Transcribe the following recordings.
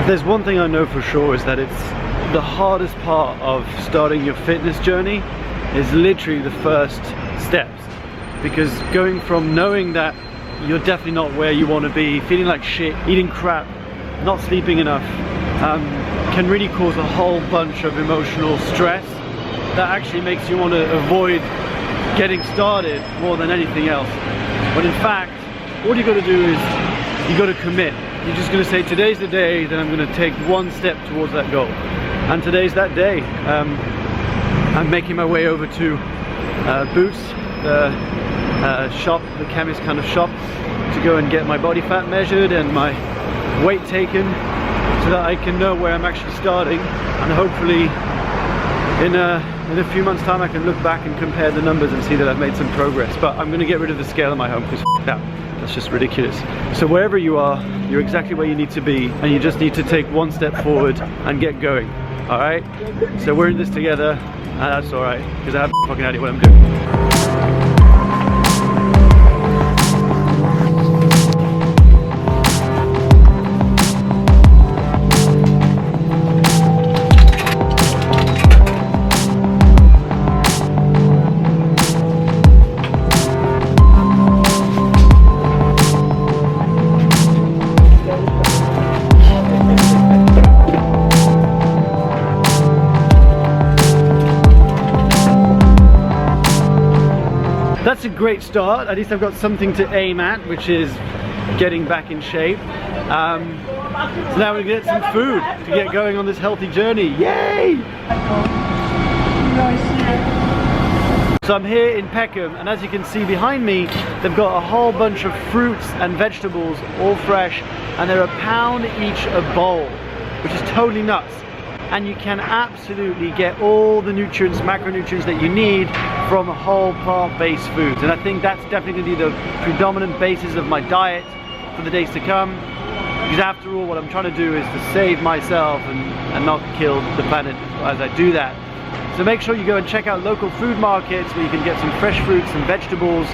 If there's one thing I know for sure, is that it's the hardest part of starting your fitness journey is literally the first steps. Because going from knowing that you're definitely not where you want to be, feeling like shit, eating crap, not sleeping enough, can really cause a whole bunch of emotional stress that actually makes you want to avoid getting started more than anything else. When in fact, all you got to do is you got to commit. You're just going to say, today's the day that I'm going to take one step towards that goal. And today's that day. I'm making my way over to Boots, the shop, the chemist kind of shop, to go and get my body fat measured and my weight taken, so that I can know where I'm actually starting, and hopefully in a few months time I can look back and compare the numbers and see that I've made some progress. But I'm going to get rid of the scale in my home, because that's just ridiculous. So wherever you are, you're exactly where you need to be, and you just need to take one step forward and get going. Alright? So we're in this together, and that's alright, because I have no fucking idea what I'm doing. That's a great start. At least I've got something to aim at, which is getting back in shape. So now we get some food to get going on this healthy journey. Yay! So I'm here in Peckham, and as you can see behind me, they've got a whole bunch of fruits and vegetables, all fresh, and they're £1 each a bowl, which is totally nuts. And you can absolutely get all the nutrients, macronutrients that you need from whole plant-based foods. And I think that's definitely going to be the predominant basis of my diet for the days to come. Because after all, what I'm trying to do is to save myself and not kill the planet as I do that. So make sure you go and check out local food markets where you can get some fresh fruits and vegetables,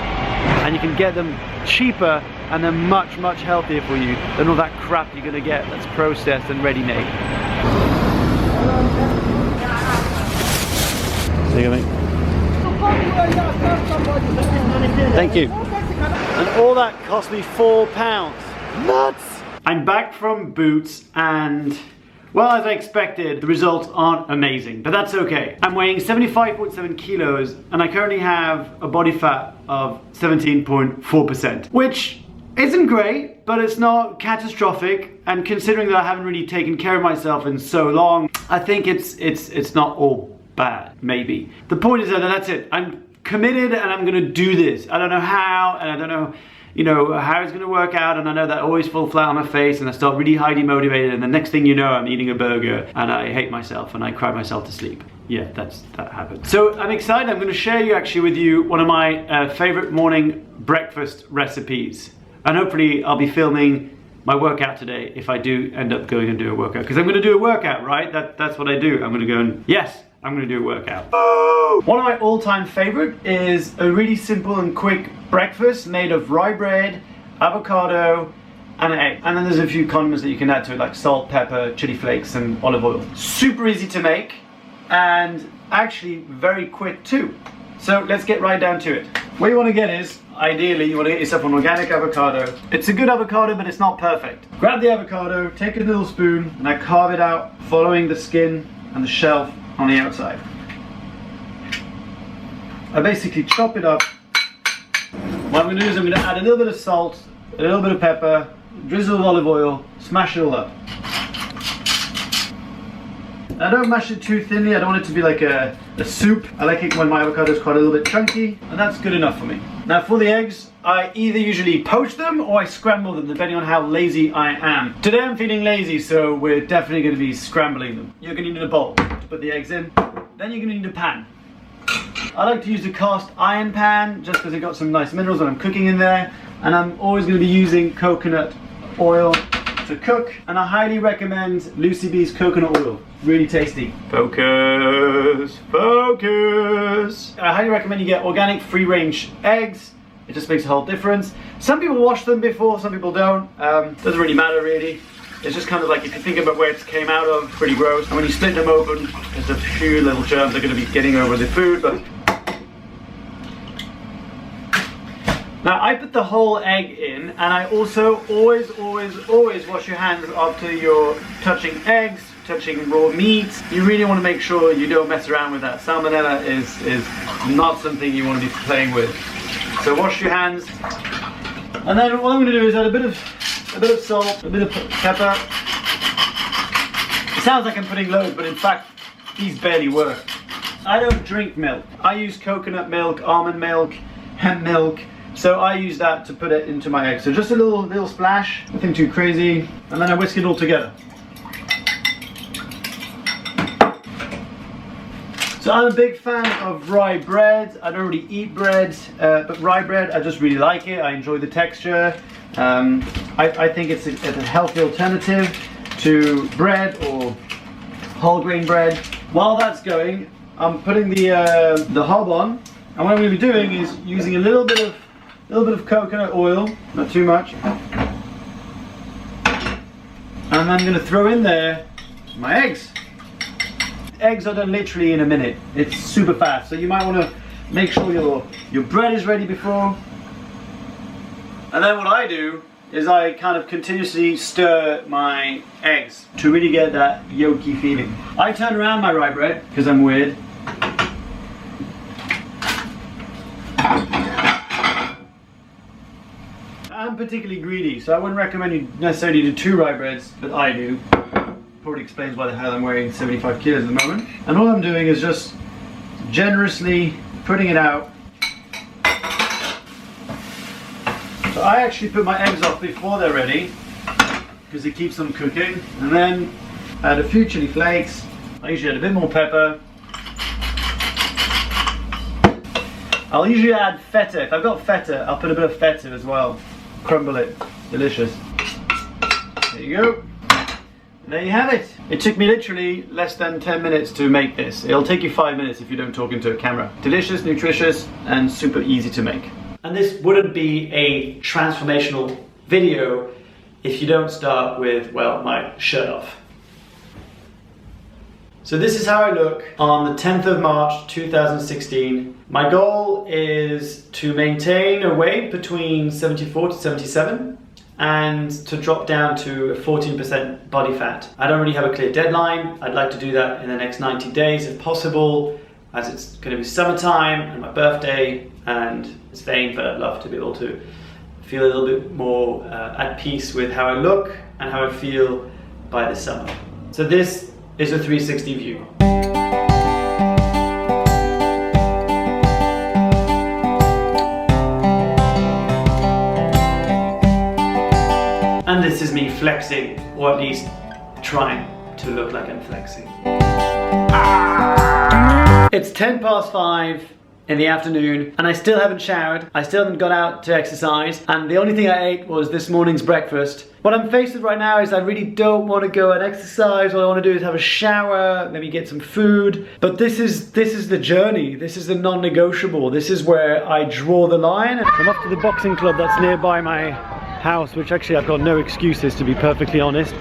and you can get them cheaper and they're much, much healthier for you than all that crap you're going to get that's processed and ready-made. There you go, mate. Thank you. And all that cost me £4. Nuts! I'm back from Boots, and well, as I expected, the results aren't amazing, but that's okay. I'm weighing 75.7 kilos, and I currently have a body fat of 17.4%, which isn't great, but it's not catastrophic. And considering that I haven't really taken care of myself in so long, I think it's not all bad, maybe. The point is that that's it. I'm committed and I'm gonna do this. I don't know how, and I don't know, you know, how it's gonna work out, and I know that I always fall flat on my face and I start really highly motivated, and the next thing you know, I'm eating a burger and I hate myself and I cry myself to sleep. Yeah, that happened. So I'm excited. I'm gonna share with you one of my favorite morning breakfast recipes. And hopefully I'll be filming my workout today if I do end up going and do a workout. Because I'm gonna do a workout, right? That's what I do. I'm gonna go and, yes, I'm gonna do a workout. Oh! One of my all-time favorite is a really simple and quick breakfast made of rye bread, avocado, and an egg. And then there's a few condiments that you can add to it, like salt, pepper, chili flakes, and olive oil. Super easy to make, and actually very quick too. So let's get right down to it. What you want to get is, ideally, you want to get yourself an organic avocado. It's a good avocado, but it's not perfect. Grab the avocado, take a little spoon, and I carve it out, following the skin and the shell on the outside. I basically chop it up. What I'm going to do is I'm going to add a little bit of salt, a little bit of pepper, drizzle of olive oil, smash it all up. I don't mash it too thinly. I don't want it to be like a soup. I like it when my avocado is quite a little bit chunky, and that's good enough for me. Now for the eggs, I either usually poach them or I scramble them, depending on how lazy I am. Today I'm feeling lazy, so we're definitely going to be scrambling them. You're going to need a bowl to put the eggs in. Then you're going to need a pan. I like to use a cast iron pan just because it got some nice minerals when I'm cooking in there, and I'm always going to be using coconut oil to cook, and I highly recommend Lucy B's coconut oil. Really tasty. Focus, focus. I highly recommend you get organic free-range eggs. It just makes a whole difference. Some people wash them before, some people don't. Doesn't really matter really. It's just kind of like, if you think about where it came out of, pretty gross. And when you split them open, there's a few little germs that are going to be getting over the food. But now I put the whole egg in, and I also always wash your hands after you're touching eggs, touching raw meat. You really want to make sure you don't mess around with that. Salmonella is not something you want to be playing with. So wash your hands. And then what I'm going to do is add a bit of salt, a bit of pepper. It sounds like I'm putting loads, but in fact, these barely work. I don't drink milk. I use coconut milk, almond milk, hemp milk. So I use that to put it into my eggs. So just a little splash, nothing too crazy. And then I whisk it all together. So I'm a big fan of rye bread. I don't really eat bread, but rye bread, I just really like it. I enjoy the texture. I think it's a healthy alternative to bread or whole grain bread. While that's going, I'm putting the hob on, and what I'm going to be doing is using a little bit of coconut oil, not too much, and I'm going to throw in there my eggs. Eggs are done literally in a minute. It's super fast, so you might want to make sure your bread is ready before. And then what I do is I kind of continuously stir my eggs to really get that yolky feeling. I turn around my rye bread because I'm weird. I'm particularly greedy, so I wouldn't recommend you necessarily do 2 rye breads, but I do. Probably explains why the hell I'm weighing 75 kilos at the moment. And all I'm doing is just generously putting it out. So I actually put my eggs off before they're ready, because it keeps them cooking. And then add a few chili flakes. I usually add a bit more pepper. I'll usually add feta. If I've got feta, I'll put a bit of feta as well. Crumble it. Delicious. There you go. There you have it. It took me literally less than 10 minutes to make this. It'll take you 5 minutes if you don't talk into a camera. Delicious, nutritious, and super easy to make. And this wouldn't be a transformational video if you don't start with, well, my shirt off. So this is how I look on the 10th of March 2016. My goal is to maintain a weight between 74 to 77. And to drop down to 14% body fat. I don't really have a clear deadline. I'd like to do that in the next 90 days if possible, as it's going to be summertime and my birthday, and it's vain, but I'd love to be able to feel a little bit more at peace with how I look and how I feel by the summer. So this is a 360 view. And this is me flexing, or at least trying to look like I'm flexing. It's 10 past 5 in the afternoon, and I still haven't showered. I still haven't gone out to exercise, and the only thing I ate was this morning's breakfast. What I'm faced with right now is I really don't want to go and exercise. All I want to do is have a shower, maybe get some food. But this is the journey. This is the non-negotiable. This is where I draw the line. I'm off to the boxing club that's nearby my house, which actually I've got no excuses, to be perfectly honest.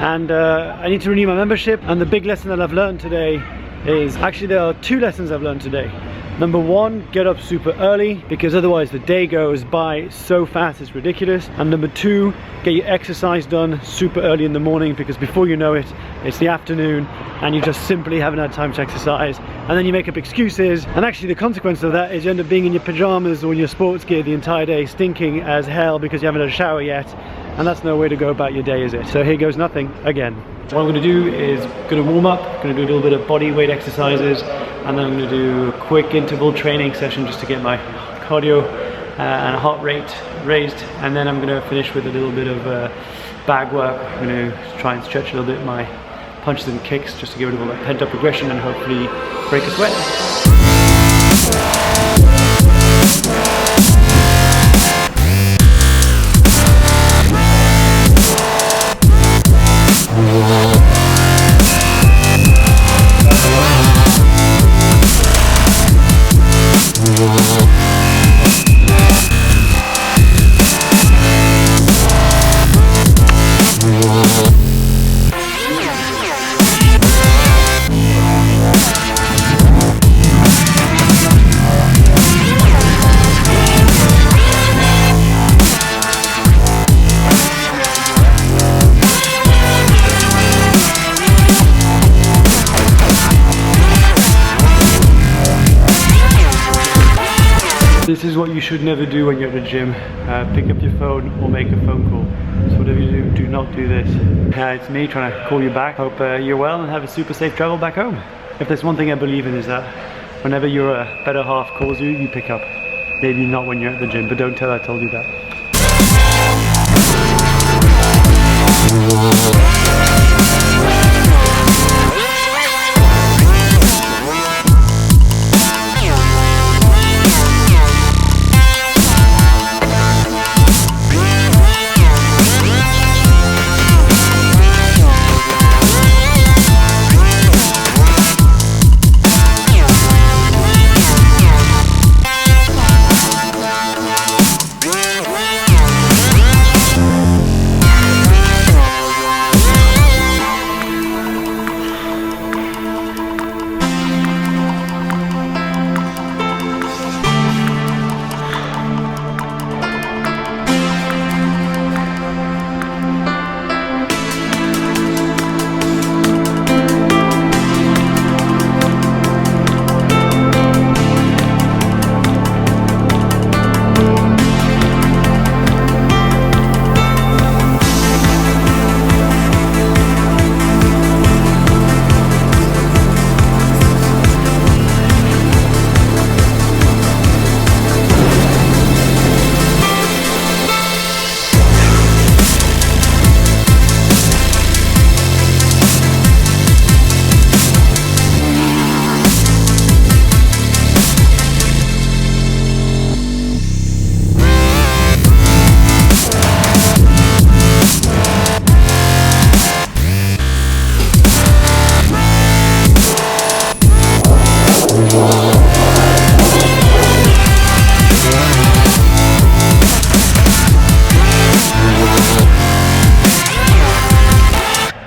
And I need to renew my membership. And the big lesson that I've learned today is, actually there are 2 lessons I've learned today. Number 1, get up super early, because otherwise the day goes by so fast it's ridiculous. And number 2, get your exercise done super early in the morning, because before you know it, it's the afternoon and you just simply haven't had time to exercise. And then you make up excuses, and actually the consequence of that is you end up being in your pajamas or in your sports gear the entire day, stinking as hell because you haven't had a shower yet. And that's no way to go about your day, is it? So here goes nothing again. What I'm going to do is going to warm up, going to do a little bit of body weight exercises, and then I'm going to do a quick interval training session just to get my cardio and heart rate raised. And then I'm going to finish with a little bit of bag work. I'm going to try and stretch a little bit my punches and kicks just to get rid of all that pent up aggression and hopefully break a sweat. This is what you should never do when you're at the gym. Pick up your phone or make a phone call. So whatever you do, do not do this. It's me trying to call you back. Hope you're well and have a super safe travel back home. If there's one thing I believe in is that whenever your better half calls you, you pick up. Maybe not when you're at the gym, but don't tell her I told you that.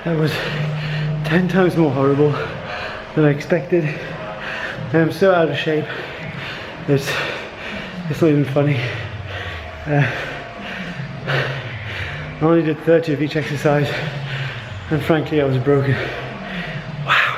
That was 10 times more horrible than I expected. I'm so out of shape. It's not even funny. I only did 30 of each exercise, and frankly I was broken. Wow.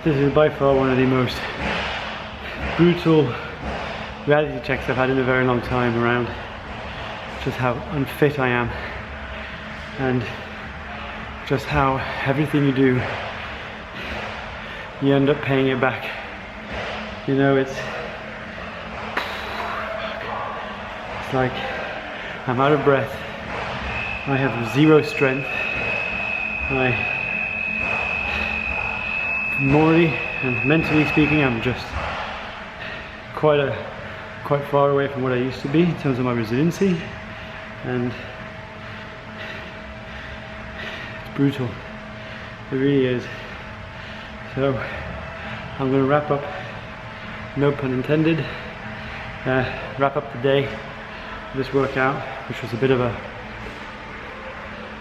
This is by far one of the most brutal reality checks I've had in a very long time around just how unfit I am and just how everything you do, you end up paying it back. You know, it's like I'm out of breath, I have zero strength, morally and mentally speaking, I'm just quite far away from what I used to be in terms of my resiliency, and it's brutal. It really is. So I'm going to wrap up, no pun intended, wrap up the day of this workout, which was a bit of a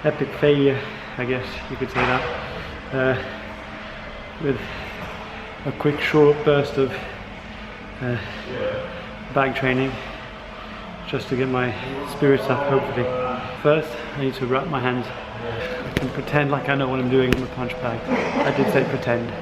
epic failure, I guess you could say that. With a quick short burst of bag training just to get my spirits up, hopefully. First I need to wrap my hands and pretend like I know what I'm doing on the punch bag. I did say pretend.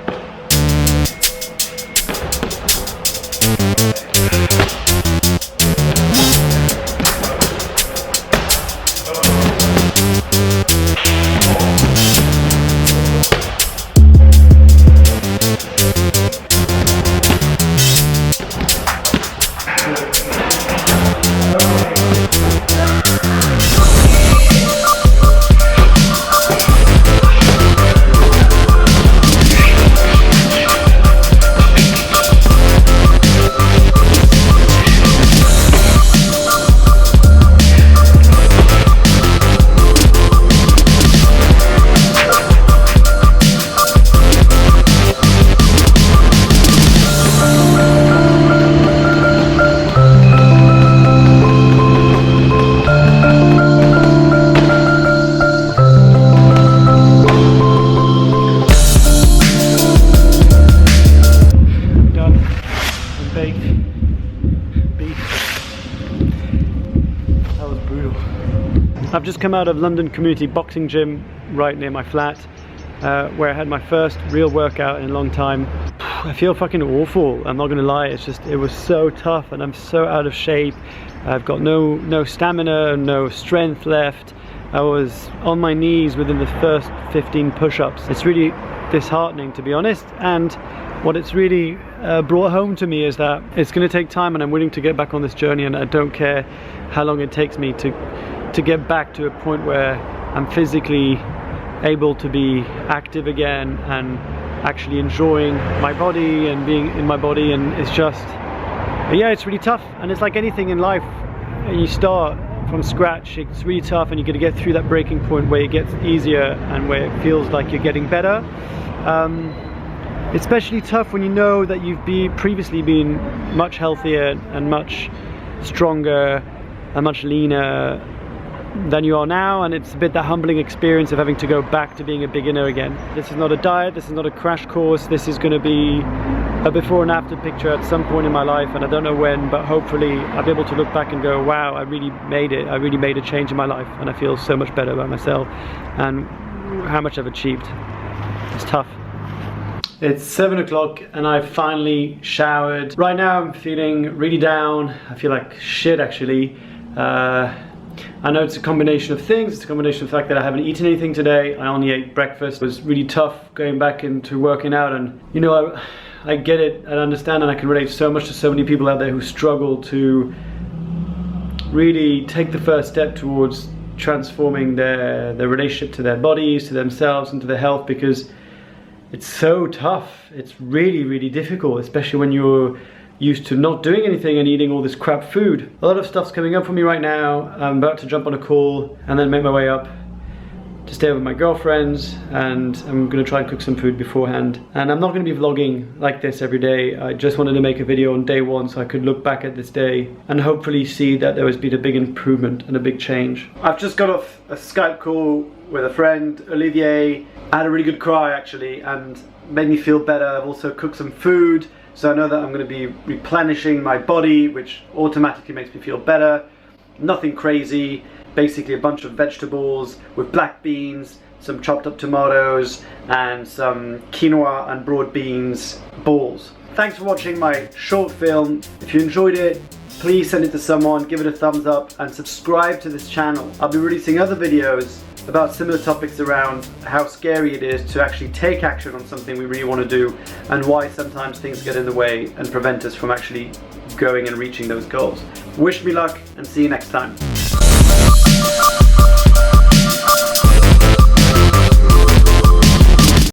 I've just come out of London Community Boxing Gym right near my flat, where I had my first real workout in a long time. I feel fucking awful, I'm not gonna lie. It was so tough and I'm so out of shape. I've got no stamina, no strength left. I was on my knees within the first 15 push-ups. It's really disheartening, to be honest, and what it's really brought home to me is that it's going to take time, and I'm willing to get back on this journey, and I don't care how long it takes me to get back to a point where I'm physically able to be active again and actually enjoying my body and being in my body. And it's just, yeah, it's really tough, and it's like anything in life, and you start from scratch, it's really tough, and you got to get through that breaking point where it gets easier and where it feels like you're getting better. Especially tough when you know that you've previously been much healthier and much stronger and much leaner than you are now, and it's a bit that humbling experience of having to go back to being a beginner again. This is not a diet, this is not a crash course, this is going to be a before and after picture at some point in my life, and I don't know when, but hopefully I'll be able to look back and go, wow, I really made it, I really made a change in my life, and I feel so much better about myself and how much I've achieved. It's tough. It's 7 o'clock and I finally showered. Right now I'm feeling really down. I feel like shit, actually. I know it's a combination of things. It's a combination of the fact that I haven't eaten anything today. I only ate breakfast. It was really tough going back into working out, and you know, I get it and understand, and I can relate so much to so many people out there who struggle to really take the first step towards transforming their relationship to their bodies, to themselves, and to their health, because it's so tough. It's really, really difficult, especially when you're used to not doing anything and eating all this crap food. A lot of stuff's coming up for me right now. I'm about to jump on a call and then make my way up to stay with my girlfriends, and I'm gonna try and cook some food beforehand. And I'm not gonna be vlogging like this every day. I just wanted to make a video on day one so I could look back at this day and hopefully see that there has been a big improvement and a big change. I've just got off a Skype call with a friend, Olivier. I had a really good cry actually, and made me feel better. I've also cooked some food, so I know that I'm going to be replenishing my body, which automatically makes me feel better. Nothing crazy, basically a bunch of vegetables with black beans, some chopped up tomatoes, and some quinoa and broad beans balls. Thanks for watching my short film. If you enjoyed it, please send it to someone, give it a thumbs up, and subscribe to this channel. I'll be releasing other videos about similar topics around how scary it is to actually take action on something we really want to do, and why sometimes things get in the way and prevent us from actually going and reaching those goals. Wish me luck and see you next time.